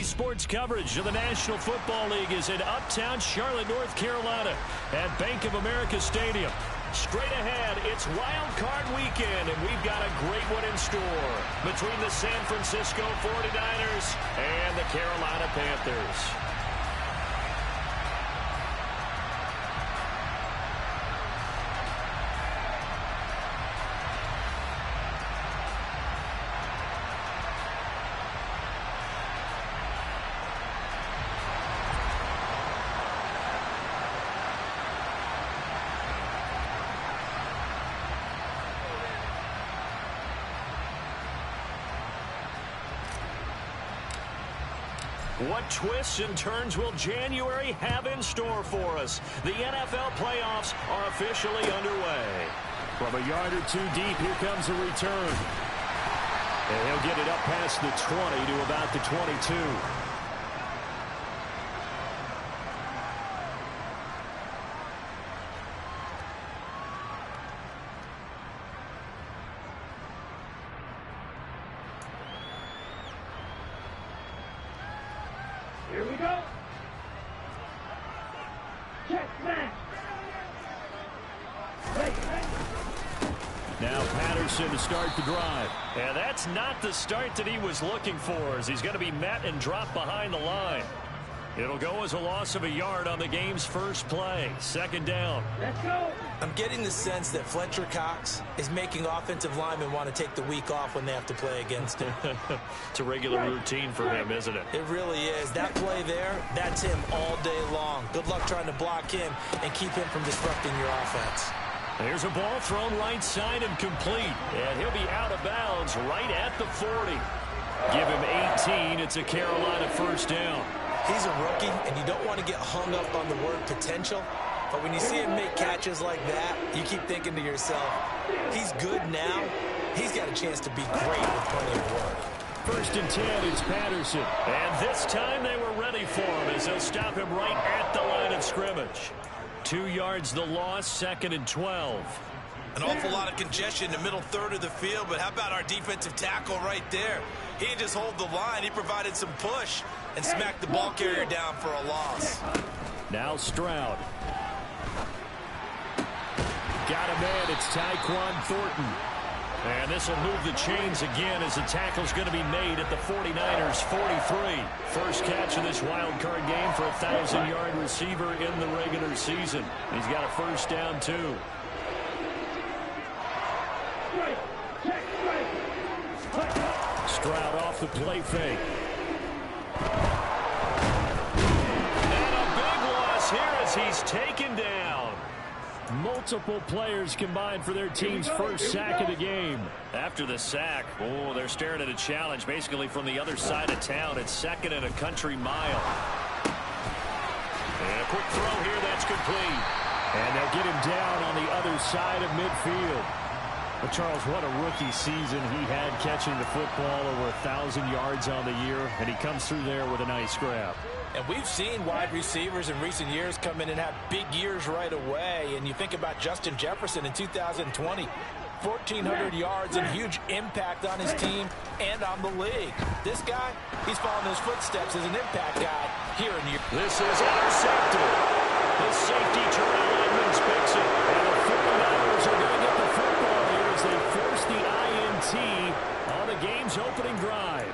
Daily sports coverage of the National Football League is in uptown Charlotte, North Carolina at Bank of America Stadium. Straight ahead, it's Wild Card Weekend, and we've got a great one in store between the San Francisco 49ers and the Carolina Panthers. What twists and turns will January have in store for us? The NFL playoffs are officially underway. From a yard or two deep, here comes a return. And he'll get it up past the 20 to about the 22. Here we go. Check back. Now Patterson to start the drive. And that's not the start that he was looking for, as he's going to be met and dropped behind the line. It'll go as a loss of a yard on the game's first play. Second down. Let's go. I'm getting the sense that Fletcher Cox is making offensive linemen want to take the week off when they have to play against him. It's a regular routine for him, isn't it? It really is. That play there, that's him all day long. Good luck trying to block him and keep him from disrupting your offense. There's a ball thrown right side and complete. And he'll be out of bounds right at the 40. Give him 18. It's a Carolina first down. He's a rookie, and you don't want to get hung up on the word potential. But when you see him make catches like that, you keep thinking to yourself, he's good now. He's got a chance to be great with plenty of work. First and 10, it's Patterson. And this time they were ready for him as they'll stop him right at the line of scrimmage. 2 yards the loss, second and 12. An awful lot of congestion in the middle third of the field, but how about our defensive tackle right there? He didn't just hold the line, he provided some push and smacked the ball carrier down for a loss. Now Stroud. Got a man, it's Tyquan Thornton. And this will move the chains again as the tackle's going to be made at the 49ers 43. First catch of this wild card game for a 1,000-yard receiver in the regular season. He's got a first down, too. Stroud off the play fake. And a big loss here as he's taken down. Multiple players combined for their team's first sack of the game. After the sack, oh, they're staring at a challenge basically from the other side of town. It's second and a country mile. And a quick throw here, that's complete. And they'll get him down on the other side of midfield. But Charles, what a rookie season he had catching the football, over 1,000 yards on the year, and he comes through there with a nice grab. And we've seen wide receivers in recent years come in and have big years right away. And you think about Justin Jefferson in 2020, 1,400 yards and huge impact on his team and on the league. This guy, he's following his footsteps as an impact guy here in Europe. This is intercepted. The safety Terrell Edmonds picks it. And the 49ers are going to get the football here as they force the INT on the game's opening drive.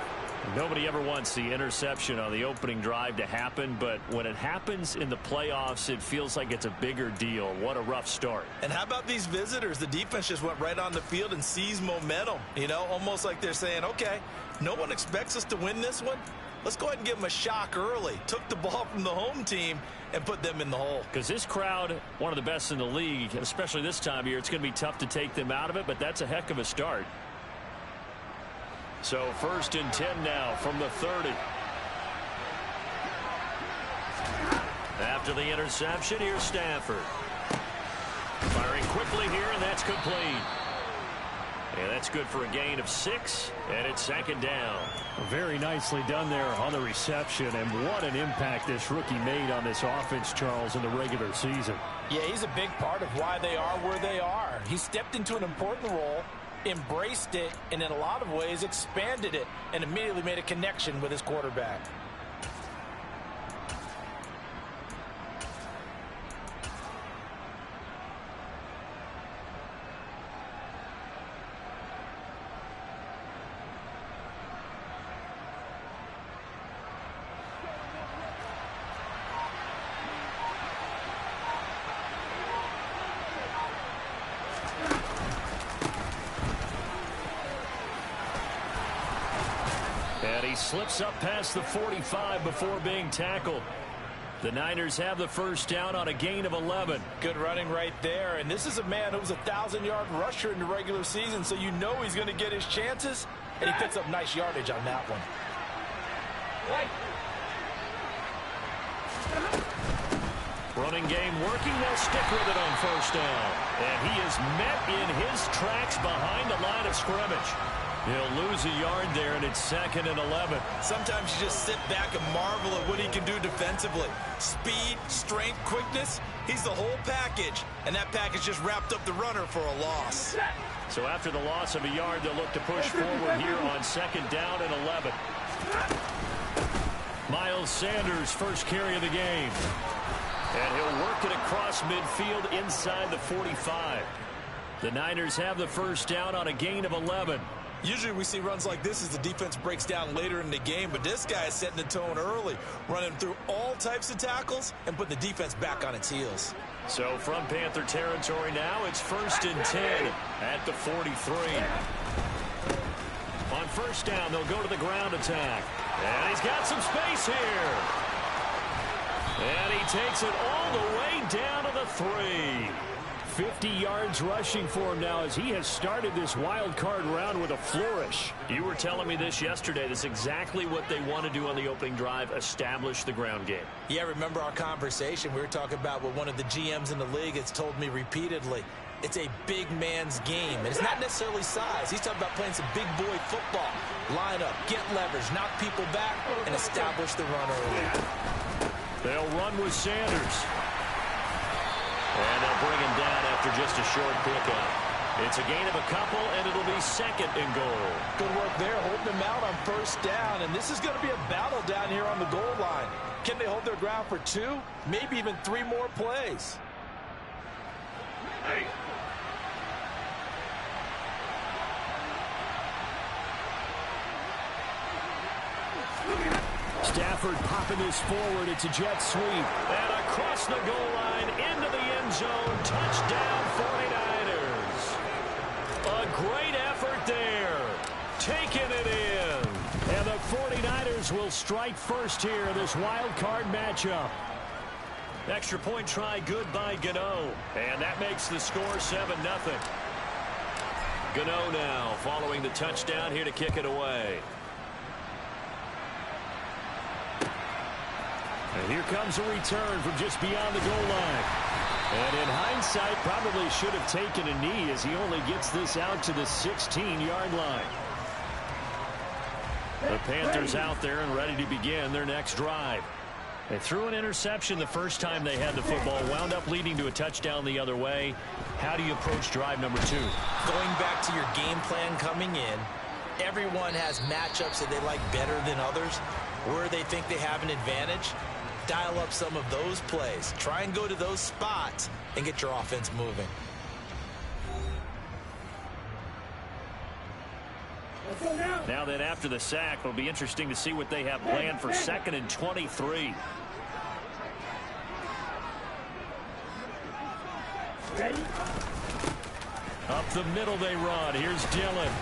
Nobody ever wants the interception on the opening drive to happen, but when it happens in the playoffs, it feels like it's a bigger deal. What a rough start. And how about these visitors? The defense just went right on the field and seized momentum. You know, almost like they're saying, okay, no one expects us to win this one. Let's go ahead and give them a shock early. Took the ball from the home team and put them in the hole. Because this crowd, one of the best in the league, especially this time of year, it's going to be tough to take them out of it, but that's a heck of a start. So first and 10 now from the 30. After the interception, here's Stafford. Firing quickly here, and that's complete. And that's good for a gain of 6, and it's second down. Very nicely done there on the reception, and what an impact this rookie made on this offense, Charles, in the regular season. Yeah, he's a big part of why they are where they are. He stepped into an important role, embraced it, and in a lot of ways expanded it, and immediately made a connection with his quarterback. And he slips up past the 45 before being tackled. The Niners have the first down on a gain of 11. Good running right there. And this is a man who was a 1,000-yard rusher in the regular season, so you know he's going to get his chances. And he picks up nice yardage on that one. Running game working. They'll stick with it on first down. And he is met in his tracks behind the line of scrimmage. He'll lose a yard there, and it's 2nd and 11. Sometimes you just sit back and marvel at what he can do defensively. Speed, strength, quickness. He's the whole package. And that package just wrapped up the runner for a loss. So after the loss of a yard, they'll look to push forward here on 2nd down and 11. Miles Sanders, first carry of the game. And he'll work it across midfield inside the 45. The Niners have the first down on a gain of 11. Usually we see runs like this as the defense breaks down later in the game, but this guy is setting the tone early, running through all types of tackles and putting the defense back on its heels. So from Panther territory now, it's 1st and 10 at the 43. On first down, they'll go to the ground attack. And he's got some space here. And he takes it all the way down to the 3. 50 yards rushing for him now as he has started this wild card round with a flourish. You were telling me this yesterday. That's exactly what they want to do on the opening drive, establish the ground game. Yeah, remember our conversation. We were talking about what one of the GMs in the league has told me repeatedly. It's a big man's game, and it's not necessarily size. He's talking about playing some big boy football. Line up, get leverage, knock people back, and establish the run early. They'll run with Sanders. And they'll bring him down after just a short pickup. It's a gain of a couple, and it'll be 2nd and goal. Good work there, holding them out on first down. And this is going to be a battle down here on the goal line. Can they hold their ground for 2, maybe even 3 more plays? Stafford popping this forward. It's a jet sweep. And across the goal line into the end zone. Touchdown 49ers. A great effort there. Taking it in. And the 49ers will strike first here in this wild card matchup. Extra point try good by G.0.A.T. And that makes the score 7-0. G.0.A.T. now following the touchdown here to kick it away. And here comes a return from just beyond the goal line. And in hindsight, probably should have taken a knee as he only gets this out to the 16-yard line. The Panthers out there and ready to begin their next drive. They threw an interception the first time they had the football, wound up leading to a touchdown the other way. How do you approach drive number 2? Going back to your game plan coming in, everyone has matchups that they like better than others, where they think they have an advantage. Dial up some of those plays. Try and go to those spots and get your offense moving. Now then, after the sack, it'll be interesting to see what they have planned for 2nd and 23. Ready? Up the middle they run. Here's Dillon.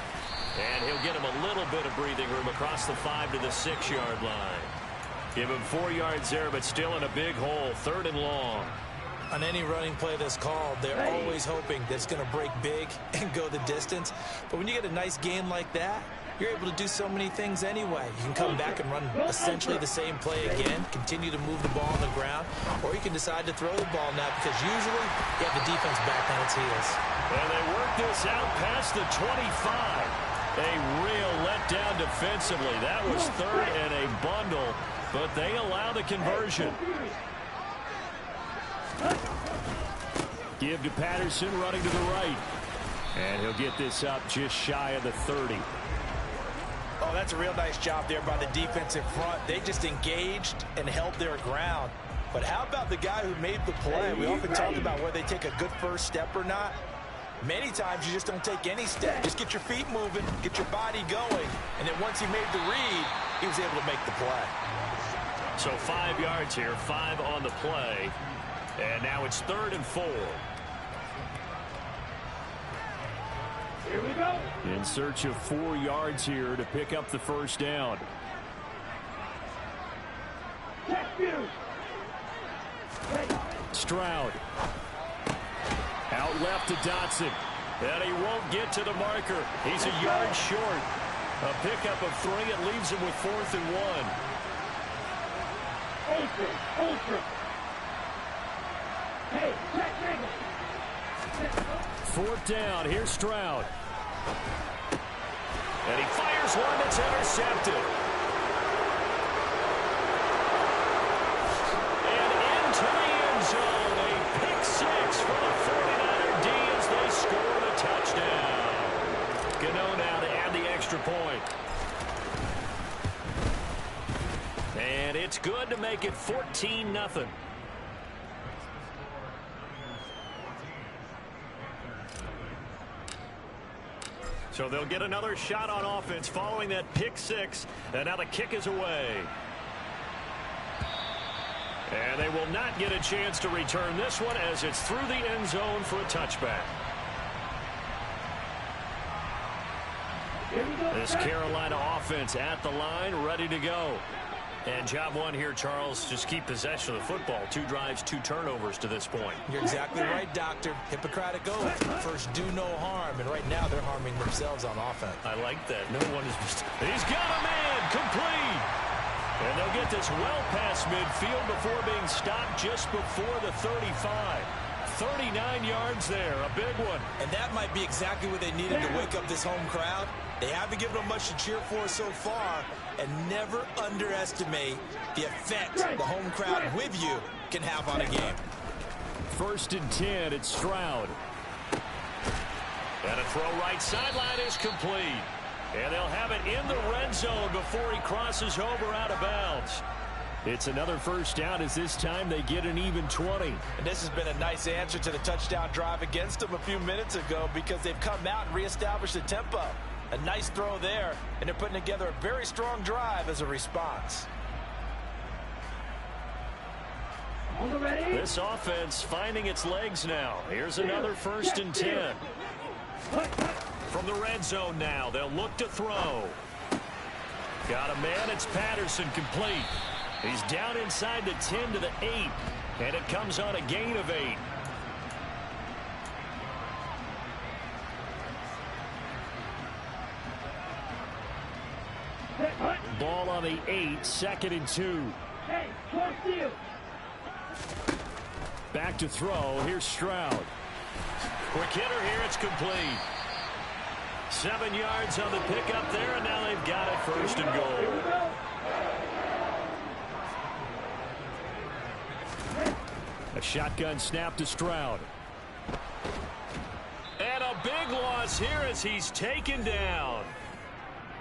And he'll get him a little bit of breathing room across the 5 to the 6-yard line. Give him 4 yards there, but still in a big hole. 3rd and long. On any running play that's called, they're always hoping that it's going to break big and go the distance. But when you get a nice game like that, you're able to do so many things anyway. You can come back and run essentially the same play again, continue to move the ball on the ground, or you can decide to throw the ball now because usually you have the defense back on its heels. And they work this out past the 25. A real letdown defensively. That was 3rd and a bundle, but they allow the conversion. Give to Patterson running to the right. And he'll get this up just shy of the 30. Oh, that's a real nice job there by the defense in front. They just engaged and held their ground. But how about the guy who made the play? We often talk about whether they take a good first step or not. Many times you just don't take any step. Just get your feet moving, get your body going. And then once he made the read, he was able to make the play. So 5 yards here, 5 on the play. And now it's 3rd and 4. Here we go. In search of 4 yards here to pick up the first down. Stroud. Out left to Dotson. And he won't get to the marker. He's a yard short. A pickup of 3. It leaves him with 4th and 1. Ultra. Hey, check. 4th down. Here's Stroud. And he fires one that's intercepted. And into the end zone. A pick 6 for the 49er D as they score the touchdown. G.0.A.T now to add the extra point. And it's good to make it 14-0. So they'll get another shot on offense following that pick 6. And now the kick is away. And they will not get a chance to return this one as it's through the end zone for a touchback. This Carolina offense at the line, ready to go. And job one here, Charles, just keep possession of the football. 2 drives, 2 turnovers to this point. You're exactly right, Doctor. Hippocratic oath. First, do no harm. And right now, they're harming themselves on offense. I like that. No one is... He's got a man. Complete. And they'll get this well past midfield before being stopped just before the 35. 39 yards there. A big one. And that might be exactly what they needed to wake up this home crowd. They haven't given them much to cheer for so far. And never underestimate the effect the home crowd with you can have on a game. 1st and 10. It's Stroud. And a throw right sideline is complete. And they'll have it in the red zone before he crosses over out of bounds. It's another 1st down as this time they get an even 20. And this has been a nice answer to the touchdown drive against them a few minutes ago because they've come out and reestablished the tempo. A nice throw there, and they're putting together a very strong drive as a response. This offense finding its legs now. Here's another 1st and 10. From the red zone now, they'll look to throw. Got a man, it's Patterson, complete. He's down inside the 10 to the 8, and it comes on a gain of 8. Ball on the 8, 2nd and 2. Hey, close to you. Back to throw. Here's Stroud. Quick hitter here. It's complete. 7 yards on the pickup there, and now they've got it 1st and goal. A shotgun snap to Stroud. And a big loss here as he's taken down.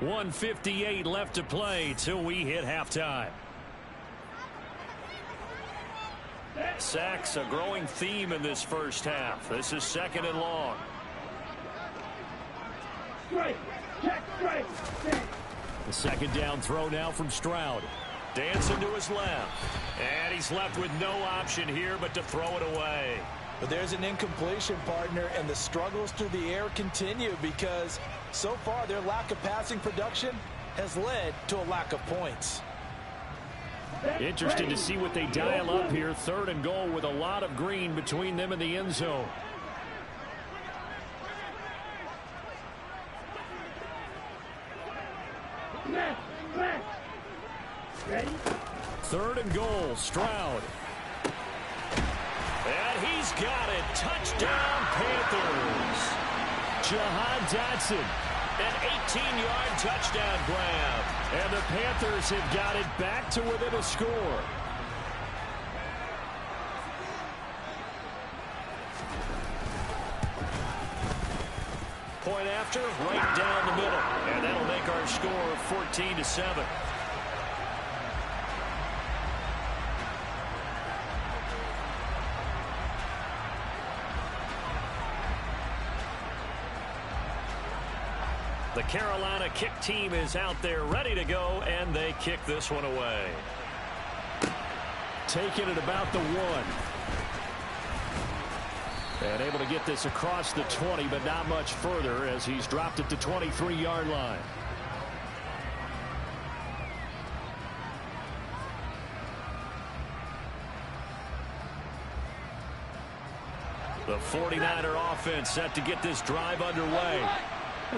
1:58 left to play till we hit halftime. Sacks a growing theme in this 1st half. This is 2nd and long. Straight. Check straight. The 2nd down throw now from Stroud. Dancing to his left. And he's left with no option here but to throw it away. But there's an incompletion, partner, and the struggles through the air continue because so far their lack of passing production has led to a lack of points. Interesting to see what they dial up here. 3rd and goal with a lot of green between them and the end zone. Ready? 3rd and goal. Stroud. And he's got it. Touchdown, Panthers. G.0.A.T. An 18-yard touchdown grab. And the Panthers have got it back to within a score. Point after, right down the middle. And that'll make our score 14-7. The Carolina kick team is out there ready to go, and they kick this one away. Taking it about the 1. And able to get this across the 20, but not much further as he's dropped it to 23-yard line. The 49er offense set to get this drive underway.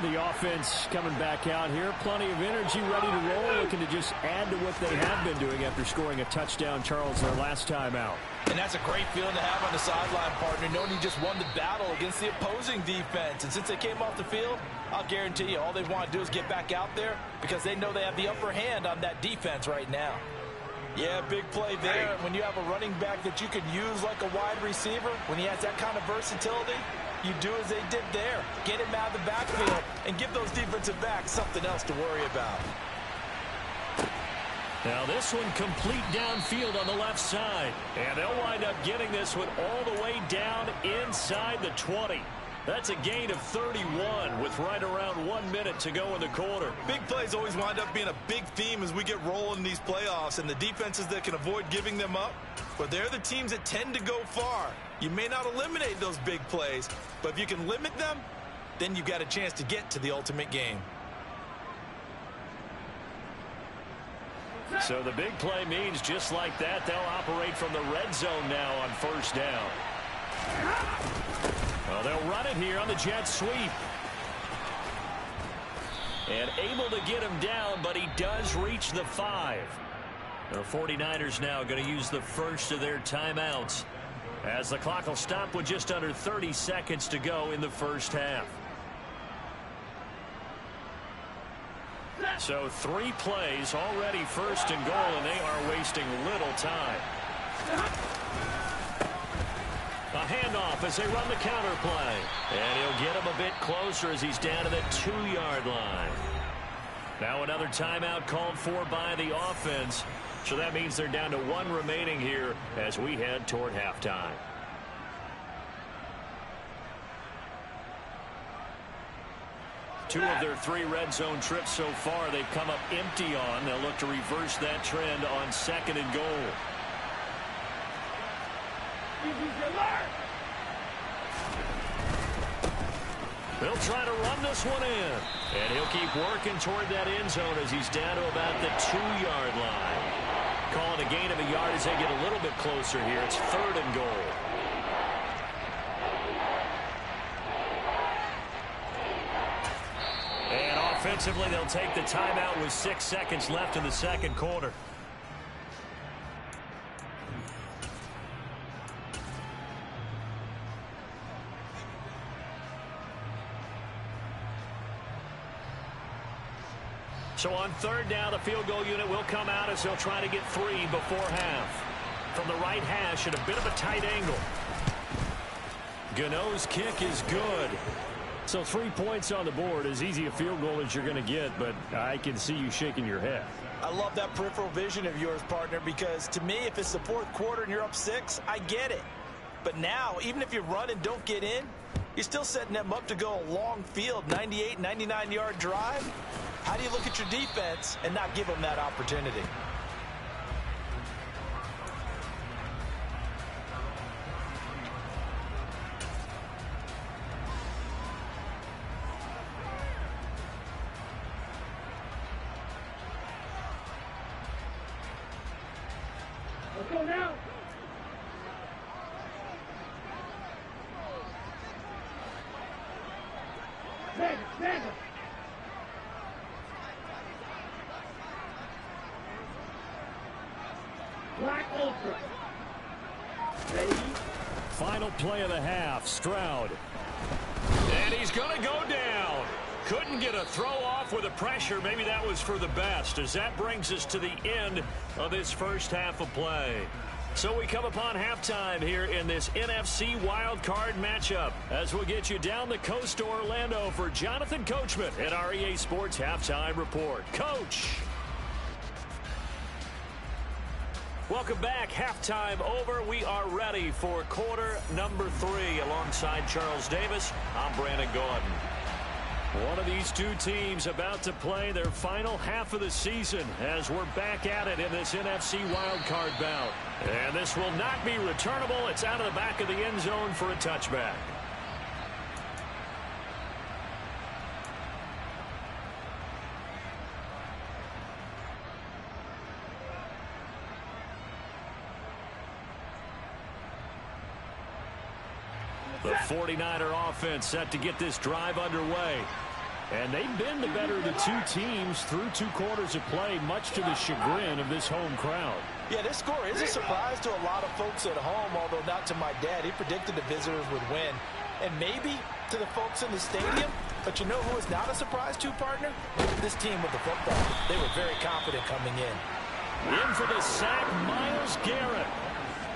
The offense coming back out here. Plenty of energy, ready to roll, looking to just add to what they have been doing after scoring a touchdown, Charles, their last time out. And that's a great feeling to have on the sideline, partner, knowing you just won the battle against the opposing defense. And since they came off the field, I'll guarantee you all they want to do is get back out there because they know they have the upper hand on that defense right now. Yeah, big play there. When you have a running back that you can use like a wide receiver, when he has that kind of versatility, you do as they did there. Get him out of the backfield and give those defensive backs something else to worry about. Now this one complete downfield on the left side. And they'll wind up getting this one all the way down inside the 20. That's a gain of 31 with right around 1 minute to go in the quarter. Big plays always wind up being a big theme as we get rolling in these playoffs, and the defenses that can avoid giving them up, but they're the teams that tend to go far. You may not eliminate those big plays, but if you can limit them, then you've got a chance to get to the ultimate game. So the big play means just like that, they'll operate from the red zone now on first down. Well, they'll run it here on the jet sweep. And able to get him down, but he does reach the 5. The 49ers now going to use the first of their timeouts, as the clock will stop with just under 30 seconds to go in the first half. So 3 plays already first and goal, and they are wasting little time. A handoff as they run the counter play. And he'll get him a bit closer as he's down to the 2-yard line. Now another timeout called for by the offense. So that means they're down to 1 remaining here as we head toward halftime. Two of their 3 red zone trips so far they've come up empty on. They'll look to reverse that trend on 2nd and goal. They'll try to run this one in. And he'll keep working toward that end zone as he's down to about the 2-yard line. Calling a gain of a yard as they get a little bit closer here. It's 3rd and goal. And offensively, they'll take the timeout with 6 seconds left in the second quarter. So on 3rd down, the field goal unit will come out as they'll try to get 3 before half. From the right hash at a bit of a tight angle. Gano's kick is good. So 3 points on the board, as easy a field goal as you're going to get, but I can see you shaking your head. I love that peripheral vision of yours, partner, because to me, if it's the 4th quarter and you're up 6, I get it. But now, even if you run and don't get in, you're still setting them up to go a long field, 98, 99-yard drive. How do you look at your defense and not give them that opportunity? Let's go now. Vegas. Black Ultra. Ready? Final play of the half, Stroud. And he's going to go down. Couldn't get a throw off with the pressure. Maybe that was for the best, as that brings us to the end of this first half of play. So we come upon halftime here in this NFC wildcard matchup, as we'll get you down the coast to Orlando for Jonathan Coachman at our EA Sports Halftime Report. Coach. Welcome back. Halftime over. We are ready for quarter number 3 alongside Charles Davis. I'm Brandon Gordon. One of these 2 teams about to play their final half of the season as we're back at it in this NFC wildcard bout. And this will not be returnable. It's out of the back of the end zone for a touchback. The 49er offense set to get this drive underway. And they've been the better of the two teams through 2 quarters of play, much to the chagrin of this home crowd. Yeah, this score is a surprise to a lot of folks at home, although not to my dad. He predicted the visitors would win. And maybe to the folks in the stadium. But you know who is not a surprise to, partner? This team with the football. They were very confident coming in. In for the sack, Myles Garrett.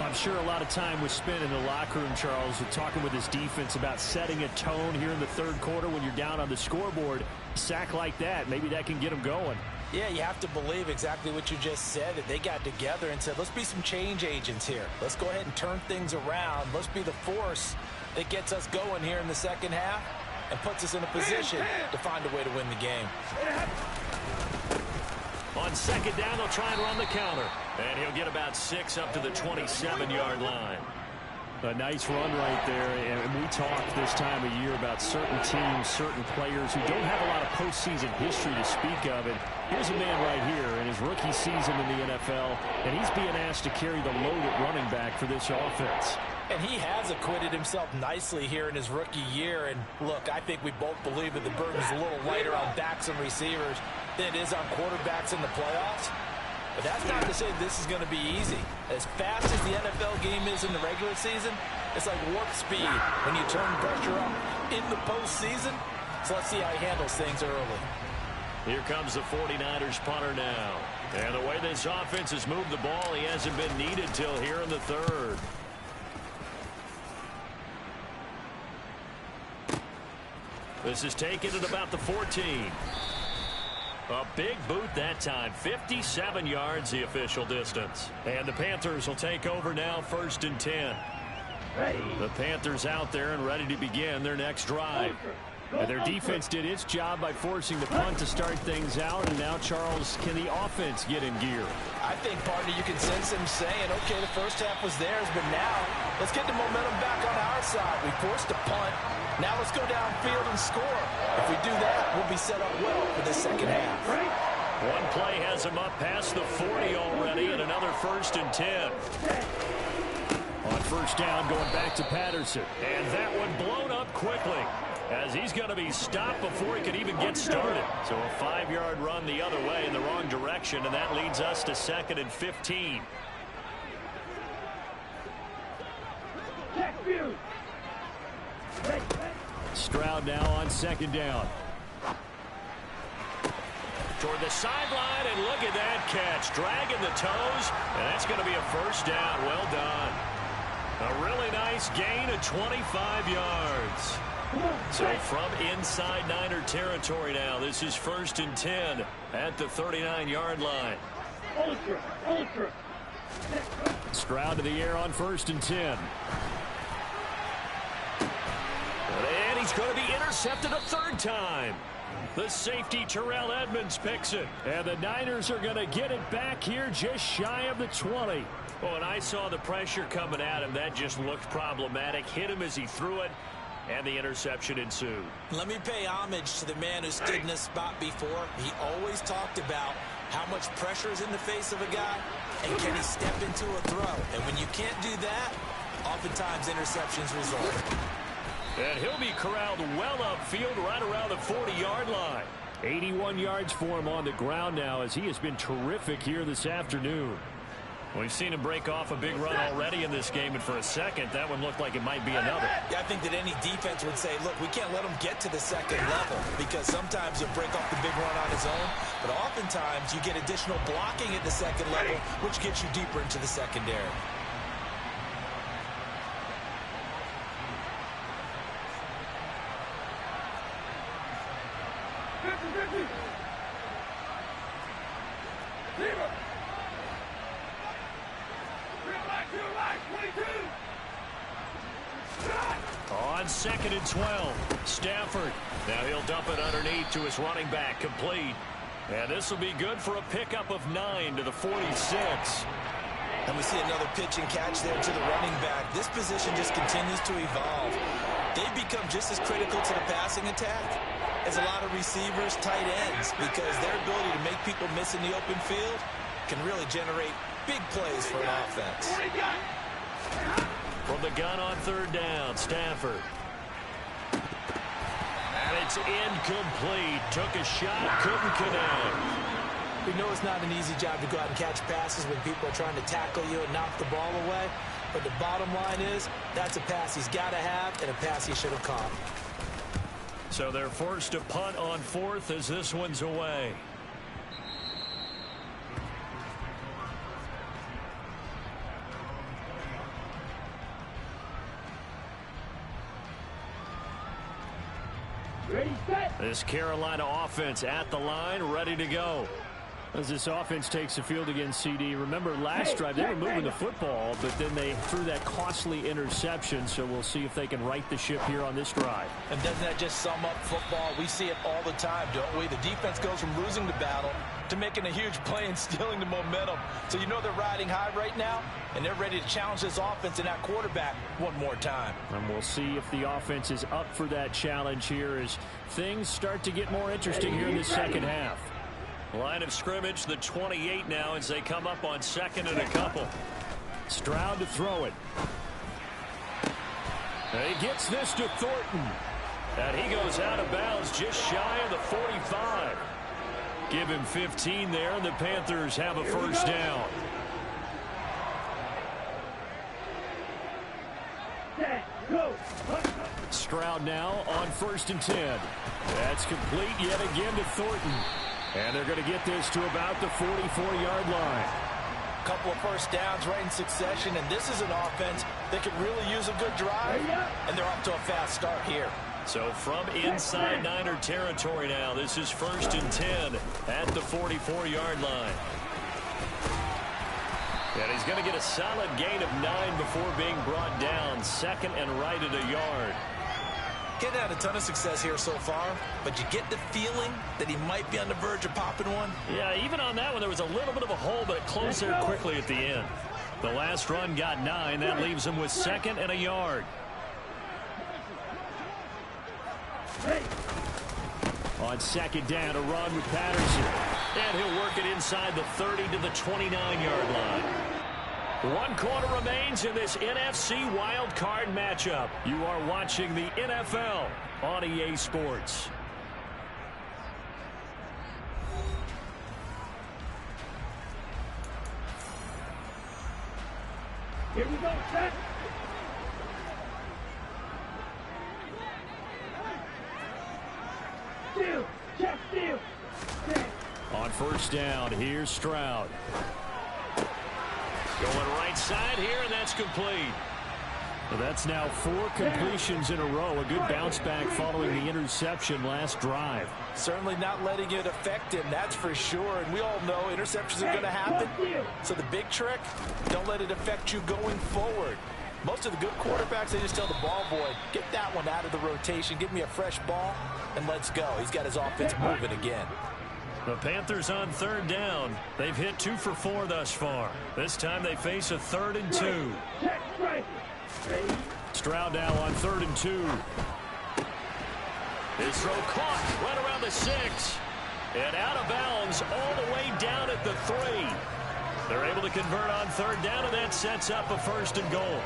I'm sure a lot of time was spent in the locker room, Charles, with talking with his defense about setting a tone here in the 3rd quarter when you're down on the scoreboard. Sack like that, maybe that can get them going. Yeah, you have to believe exactly what you just said, that they got together and said, let's be some change agents here. Let's go ahead and turn things around. Let's be the force that gets us going here in the 2nd half and puts us in a position to find a way to win the game. On 2nd down, they'll try and run the counter. And he'll get about 6 up to the 27-yard line. A nice run right there. And we talked this time of year about certain teams, certain players who don't have a lot of postseason history to speak of. And here's a man right here in his rookie season in the NFL, and he's being asked to carry the load at running back for this offense. And he has acquitted himself nicely here in his rookie year. And look, I think we both believe that the burden's a little lighter on backs and receivers than it is on quarterbacks in the playoffs. But that's not to say this is going to be easy. As fast as the NFL game is in the regular season, it's like warp speed when you turn pressure up in the postseason. So let's see how he handles things early. Here comes the 49ers punter now. And the way this offense has moved the ball, he hasn't been needed till here in the 3rd. This is taken at about the 14. A big boot that time. 57 yards the official distance. And the Panthers will take over now, 1st and 10. The Panthers out there and ready to begin their next drive. And their defense did its job by forcing the punt to start things out. And now, Charles, can the offense get in gear? I think, partner, you can sense him saying, okay, the 1st half was theirs, but now let's get the momentum back on our side. We forced a punt. Now let's go downfield and score. If we do that, we'll be set up well for the 2nd half. One play has him up past the 40 already, and another 1st and 10. On 1st down, going back to Patterson. And that one blown up quickly, as he's going to be stopped before he could even get started. So a 5-yard run the other way in the wrong direction, and that leads us to 2nd and 15. Stroud now on 2nd down. Toward the sideline, and look at that catch. Dragging the toes, and that's going to be a 1st down. Well done. A really nice gain of 25 yards. So from inside Niner territory now, this is 1st and 10 at the 39-yard line. Ultra. Stroud to the air on 1st and 10. And he's going to be intercepted a 3rd time. The safety, Terrell Edmonds, picks it. And the Niners are going to get it back here just shy of the 20. Oh, and I saw the pressure coming at him. That just looked problematic. Hit him as he threw it, and the interception ensued. Let me pay homage to the man who stood in this spot before. He always talked about how much pressure is in the face of a guy, and can he step into a throw. And when you can't do that, oftentimes interceptions result. And he'll be corralled well upfield right around the 40-yard line. 81 yards for him on the ground now, as he has been terrific here this afternoon. We've seen him break off a big run already in this game, and for a second, that one looked like it might be another. Yeah, I think that any defense would say, look, we can't let him get to the 2nd level, because sometimes he'll break off the big run on his own, but oftentimes you get additional blocking at the 2nd level, which gets you deeper into the secondary. On 2nd and 12, Stafford. Now he'll dump it underneath to his running back, complete. And this will be good for a pickup of 9 to the 46. And we see another pitch and catch there to the running back. This position just continues to evolve. They've become just as critical to the passing attack as a lot of receivers, tight ends, because their ability to make people miss in the open field can really generate big plays for an offense. From From the gun on third down, Stafford. And it's incomplete. Took a shot, couldn't connect. We know it's not an easy job to go out and catch passes when people are trying to tackle you and knock the ball away. But the bottom line is, that's a pass he's got to have and a pass he should have caught. So they're forced to punt on fourth as this one's away. Ready, set. This Carolina offense at the line, ready to go. As this offense takes the field against CD, remember last drive they were moving the football, but then they threw that costly interception, so we'll see if they can right the ship here on this drive. And doesn't that just sum up football? We see it all the time, don't we? The defense goes from losing the battle to making a huge play and stealing the momentum. So you know they're riding high right now, and they're ready to challenge this offense and that quarterback one more time. And we'll see if the offense is up for that challenge here as things start to get more interesting here in the second half. Line of scrimmage, the 28 now as they come up on second and a couple. Stroud to throw it. And he gets this to Thornton. And he goes out of bounds just shy of the 45. Give him 15 there, and the Panthers have a first down. Stroud now on 1st and 10. That's complete yet again to Thornton. And they're going to get this to about the 44-yard line. A couple of first downs right in succession, and this is an offense that could really use a good drive, and they're off to a fast start here. So from inside Niner territory now, this is 1st and 10 at the 44-yard line. And he's going to get a solid gain of 9 before being brought down. Second and right at a yard. Getting had a ton of success here so far, but you get the feeling that he might be on the verge of popping one. Yeah, even on that one, there was a little bit of a hole, but it closed there quickly at the end. The last run got 9. That leaves him with 2nd and a yard. On 2nd down, a run with Patterson. And he'll work it inside the 30 to the 29-yard line. 1 quarter remains in this NFC wild card matchup. You are watching the NFL on EA Sports. Here we go, set. Steal, check, steal. On 1st down, here's Stroud. Going right side here, and that's complete. Well, that's now 4 completions in a row. A good bounce back following the interception last drive. Certainly not letting it affect him, that's for sure. And we all know interceptions are going to happen. So the big trick, don't let it affect you going forward. Most of the good quarterbacks, they just tell the ball boy, get that one out of the rotation, give me a fresh ball, and let's go. He's got his offense moving again. The Panthers on 3rd down. They've hit 2 for 4 thus far. This time they face a 3rd and 2. Stroud now on 3rd and 2. His throw caught right around the 6. And out of bounds all the way down at the 3. They're able to convert on 3rd down, and that sets up a 1st and goal.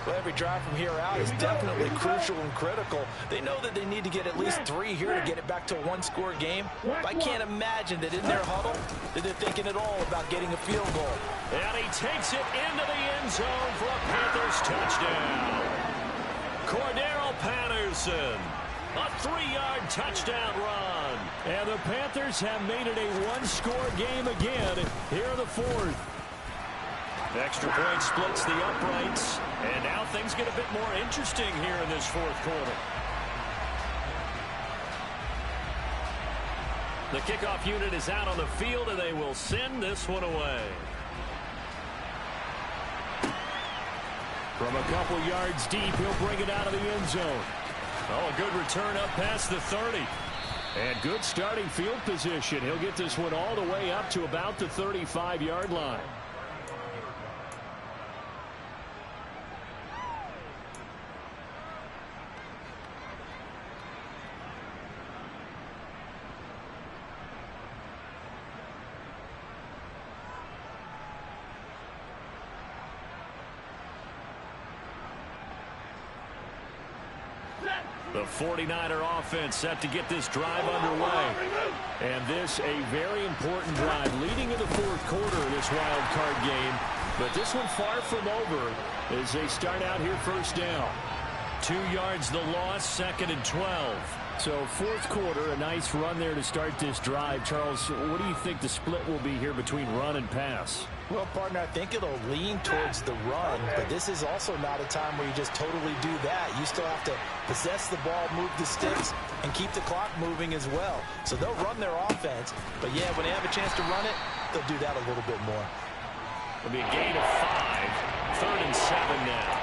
Well, every drive from here out is definitely crucial and critical. They know that they need to get at least 3 here to get it back to a 1-score game. But I can't imagine that in their huddle that they're thinking at all about getting a field goal. And he takes it into the end zone for a Panthers touchdown. Cordero Patterson, a 3-yard touchdown run. And the Panthers have made it a 1-score game again here in the 4th. Extra point splits the uprights, and now things get a bit more interesting here in this 4th quarter. The kickoff unit is out on the field, and they will send this one away. From a couple yards deep, he'll bring it out of the end zone. Oh, a good return up past the 30. And good starting field position. He'll get this one all the way up to about the 35-yard line. The 49er offense set to get this drive underway. And this a very important drive leading in the fourth quarter of this wild card game. But this one far from over as they start out here first down. 2 yards the loss, 2nd and 12. So fourth quarter, a nice run there to start this drive. Charles, what do you think the split will be here between run and pass? Well, partner, I think it'll lean towards the run, but this is also not a time where you just totally do that. You still have to possess the ball, move the sticks, and keep the clock moving as well. So they'll run their offense, but yeah, when they have a chance to run it, they'll do that a little bit more. It'll be a gain of 5, 3rd and 7 now.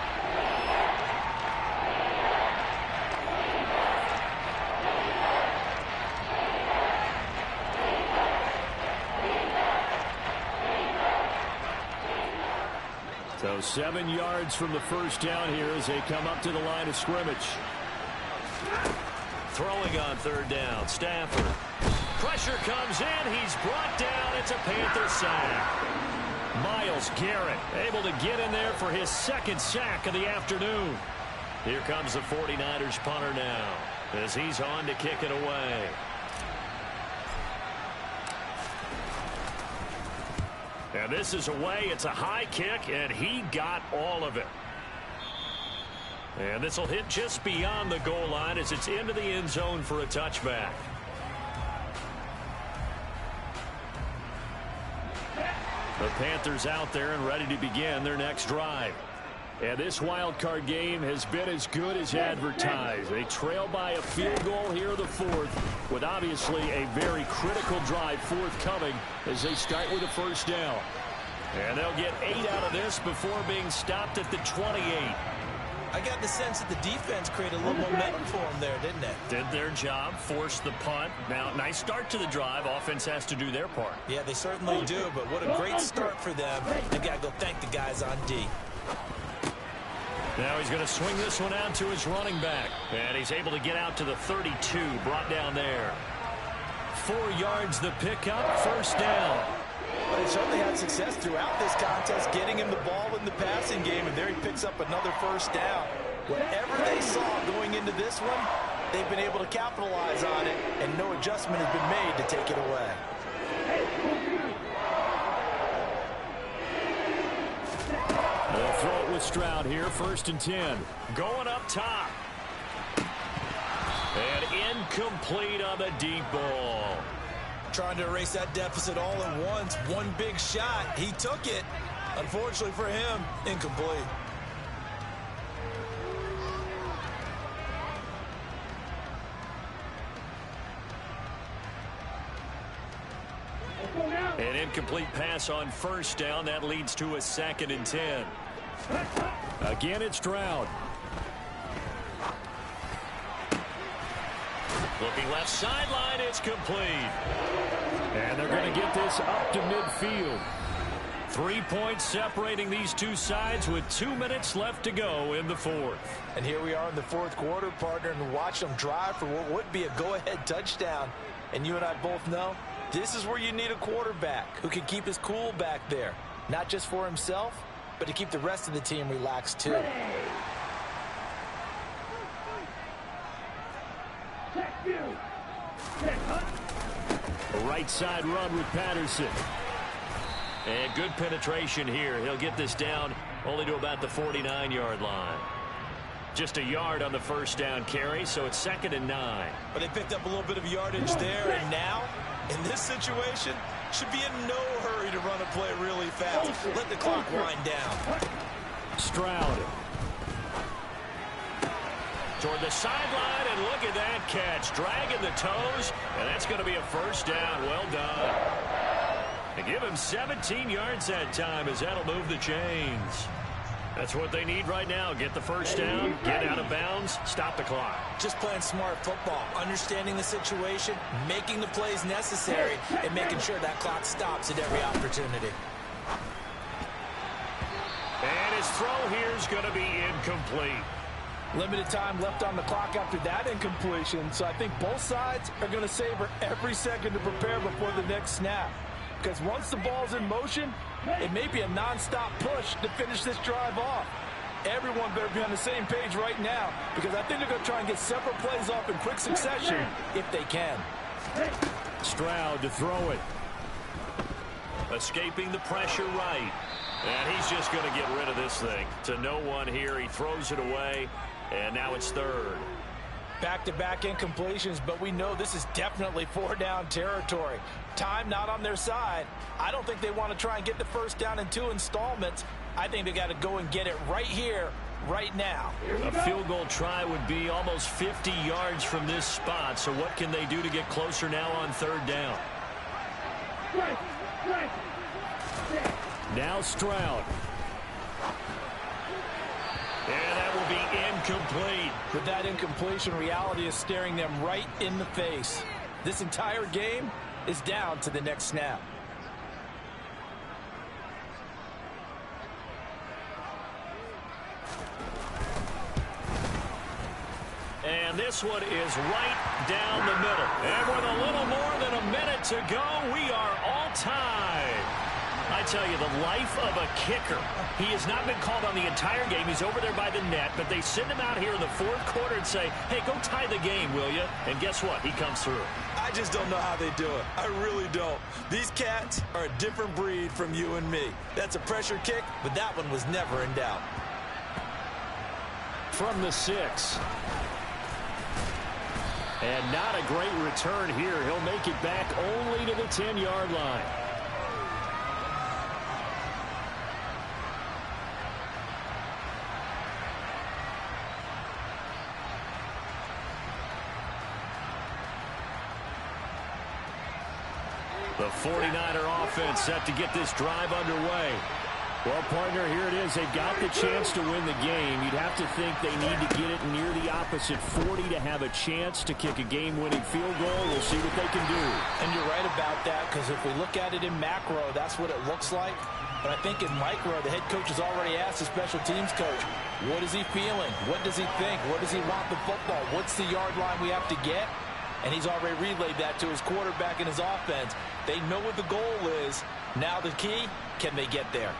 So 7 yards from the first down here as they come up to the line of scrimmage. Throwing on 3rd down, Stafford. Pressure comes in. He's brought down. It's a Panther sack. Myles Garrett able to get in there for his 2nd sack of the afternoon. Here comes the 49ers punter now as he's on to kick it away. And this is away. It's a high kick, and he got all of it. And this will hit just beyond the goal line as it's into the end zone for a touchback. The Panthers out there and ready to begin their next drive. And this wild card game has been as good as advertised. They trail by a field goal here in the fourth, with obviously a very critical drive forthcoming as they start with a first down. And they'll get 8 out of this before being stopped at the 28. I got the sense that the defense created a little momentum for them there, didn't it? Did their job, forced the punt. Now, nice start to the drive. Offense has to do their part. Yeah, they certainly do, but what a great start for them. They got to go thank the guys on D. Now he's going to swing this one out to his running back. And he's able to get out to the 32, brought down there. 4 yards the pickup, first down. But he certainly had success throughout this contest, getting him the ball in the passing game, and there he picks up another first down. Whatever they saw going into this one, they've been able to capitalize on it, and no adjustment has been made to take it away. They'll throw it with Stroud here, 1st and 10. Going up top. And incomplete on the deep ball. Trying to erase that deficit all at once. One big shot. He took it. Unfortunately for him, incomplete. An incomplete pass on first down. That leads to a 2nd and 10. Again, it's Stroud. Looking left sideline, it's complete. And they're going to get this up to midfield. 3 points separating these two sides with 2 minutes left to go in the fourth. And here we are in the fourth quarter, partner, and watch them drive for what would be a go-ahead touchdown. And you and I both know this is where you need a quarterback who can keep his cool back there. Not just for himself, but to keep the rest of the team relaxed too. A right side run with Patterson. And good penetration here. He'll get this down only to about the 49-yard line. Just a yard on the first down carry, so it's 2nd and 9. But they picked up a little bit of yardage there, and now, in this situation, should be in no hurry to run a play really fast. Let the clock wind down. Stroud. Toward the sideline, and look at that catch. Dragging the toes, and that's going to be a first down. Well done. They give him 17 yards that time as that'll move the chains. That's what they need right now. Get the first down, get out of bounds, stop the clock. Just playing smart football, understanding the situation, making the plays necessary, and making sure that clock stops at every opportunity. And his throw here is going to be incomplete. Limited time left on the clock after that incompletion, so I think both sides are going to savor every second to prepare before the next snap. Because once the ball's in motion, it may be a non-stop push to finish this drive off. Everyone better be on the same page right now because I think they're going to try and get several plays off in quick succession if they can. Stroud to throw it. Escaping the pressure right. And he's just going to get rid of this thing. To no one here. He throws it away. And now it's third. Back-to-back incompletions, but we know this is definitely four-down territory. Time not on their side. I don't think they want to try and get the first down in 2 installments. I think they got to go and get it right here, right now. A field goal try would be almost 50 yards from this spot. So what can they do to get closer now on third down? Now Stroud. And that will be incomplete. With that incompletion, reality is staring them right in the face. This entire game is down to the next snap. And this one is right down the middle. And with a little more than a minute to go, we are all tied. I tell you, the life of a kicker. He has not been called on the entire game. He's over there by the net, but they send him out here in the fourth quarter and say, hey, go tie the game, will you? And guess what? He comes through. I just don't know how they do it. I really don't. These cats are a different breed from you and me. That's a pressure kick, but that one was never in doubt. From the 6. And not a great return here. He'll make it back only to the 10-yard line. The 49er offense set to get this drive underway. Well, partner, here it is. They've got the chance to win the game. You'd have to think they need to get it near the opposite 40 to have a chance to kick a game-winning field goal. We'll see what they can do. And you're right about that, because if we look at it in macro, that's what it looks like. But I think in micro, the head coach has already asked the special teams coach, what is he feeling? What does he think? Where does he want the football? What's the yard line we have to get? And he's already relayed that to his quarterback and his offense. They know what the goal is. Now the key, can they get there?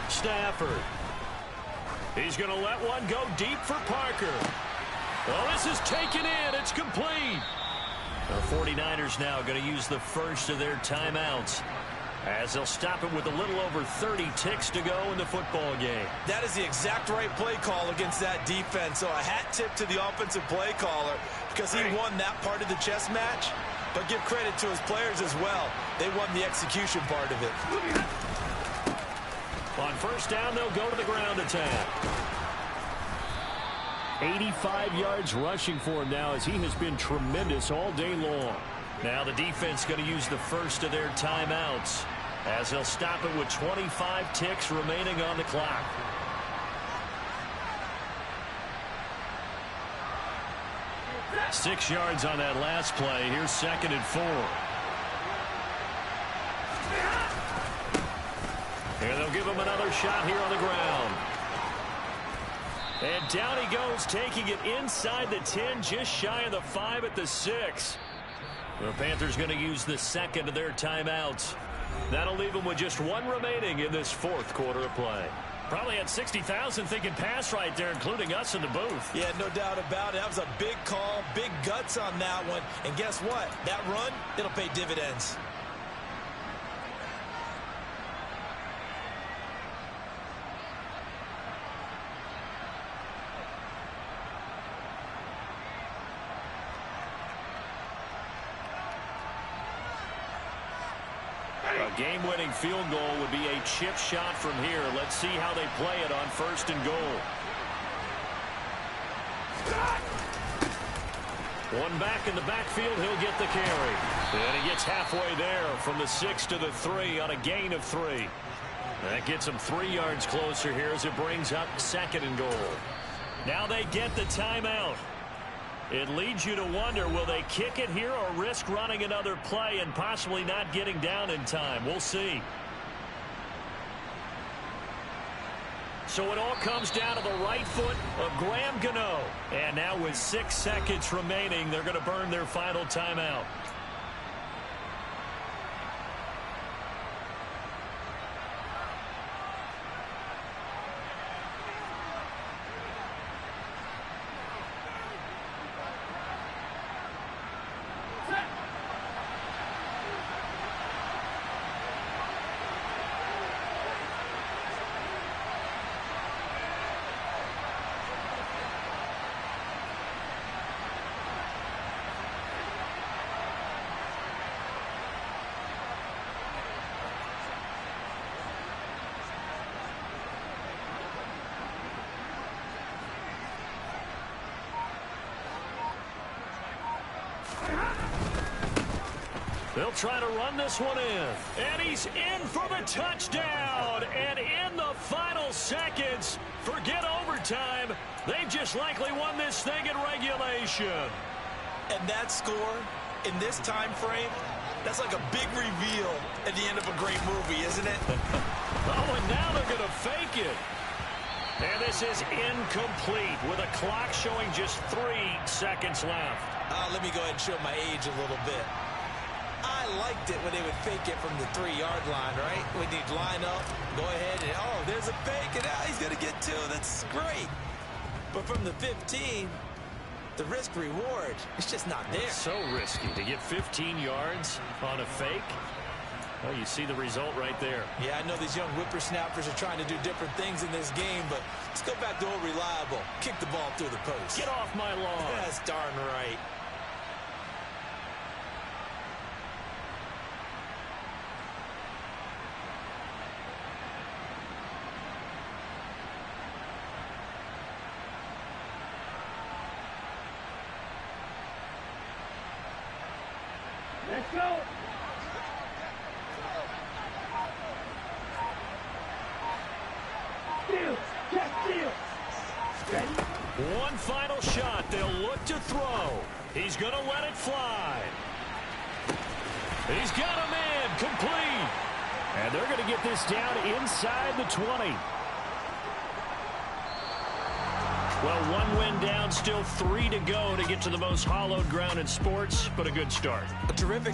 Stafford. He's going to let one go deep for Parker. Oh, this is taken in. It's complete. The 49ers now going to use the first of their timeouts as they'll stop it with a little over 30 ticks to go in the football game. That is the exact right play call against that defense. So a hat tip to the offensive play caller because he won that part of the chess match. But give credit to his players as well. They won the execution part of it. On first down, they'll go to the ground attack. 85 yards rushing for him now as he has been tremendous all day long. Now the defense going to use the first of their timeouts as they'll stop it with 25 ticks remaining on the clock. Six yards on that last play. Here's 2nd and 4. And they'll give him another shot here on the ground. And down he goes, taking it inside the 10, just shy of the 5 at the 6. The Panthers going to use the second of their timeouts. That'll leave them with just one remaining in this fourth quarter of play. Probably had 60,000 thinking pass right there, including us in the booth. Yeah, no doubt about it. That was a big call, big guts on that one. And guess what? That run, it'll pay dividends. A game-winning field goal would be a chip shot from here. Let's see how they play it on 1st and goal. One back in the backfield, he'll get the carry. And he gets halfway there from the 6 to the 3 on a gain of 3. That gets him 3 yards closer here as it brings up 2nd and goal. Now they get the timeout. It leads you to wonder, will they kick it here or risk running another play and possibly not getting down in time? We'll see. So it all comes down to the right foot of G.0.A.T. And now with 6 seconds remaining, they're going to burn their final timeout. They'll try to run this one in. And he's in for the touchdown. And in the final seconds, forget overtime. They've just likely won this thing in regulation. And that score, in this time frame, that's like a big reveal at the end of a great movie, isn't it? Oh, and now they're going to fake it. And this is incomplete with a clock showing just 3 seconds left. Let me go ahead and show my age a little bit. I liked it when they would fake it from the 3-yard line, right? When they'd line up, go ahead, and, oh, there's a fake, and now he's going to get 2. That's great. But from the 15, the risk-reward, it's just not there. So risky to get 15 yards on a fake. Well, you see the result right there. Yeah, I know these young whippersnappers are trying to do different things in this game, but let's go back to old reliable. Kick the ball through the post. Get off my lawn. That's darn right. Let's go. Steal. Check steal. Ready? One final shot. They'll look to throw. He's going to let it fly. He's got him in. Complete. And they're going to get this down inside the 20. Well, 1 win down, still 3 to go to get to the most hallowed ground in sports, but a good start. A terrific